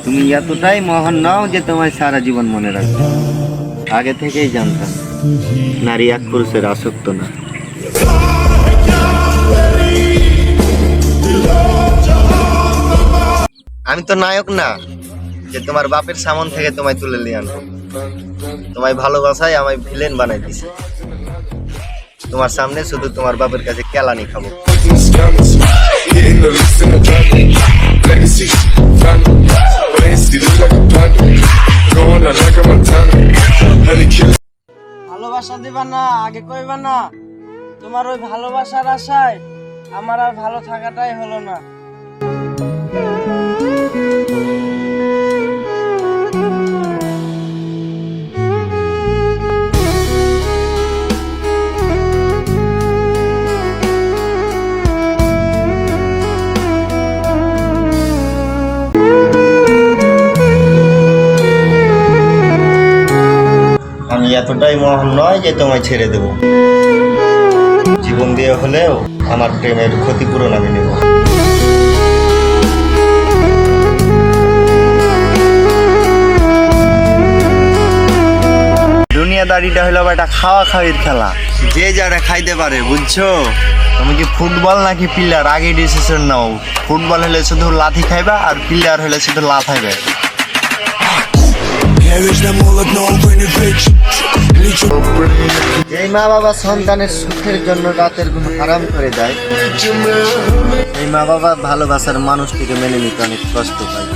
তুমি এতটাই মহান নাও যে তোমায় সারা জীবন মনে রাখবে। আগে থেকেই জানতাম নারী এক পুরুষের আসক্ত না। আমি তো নায়ক না যে তোমার বাপের সামন থেকে তোমায় তুলে নিয়ে আনবো। তোমায় ভালোবাসায় আমায় ভিলেন বানাই দিছে। তোমার সামনে শুধু তোমার বাপের কাছে কেলানি খাবো। ভালোবাসা দিবা না, আগে কইবা না। তোমার ওই ভালোবাসার আশায় আমার আর ভালো থাকাটাই হলো না। আমি এতটাই মহান নয় যে তোমায় ছেড়ে দেব। জীবন দিয়ে হলেও আমার প্রেমের ক্ষতিপূরণ আমি নেব। দুনিয়াদারিটা হলো একটা খাওয়া খাওয়ির খেলা, যে যারা খাইতে পারে, বুঝছো? তুমি কি ফুটবল নাকি প্লেয়ার, আগে ডিসিশন নাও। ফুটবল হলে শুধু লাথি খাইবা আর প্লেয়ার হলে শুধু লাথাইবে। এই মা বাবা সন্তানের সুখের জন্য রাতের ঘুম হারাম করে দেয়, এই মা বাবা ভালোবাসার মানুষটিকে মেনে নিতে অনেক কষ্ট পায়।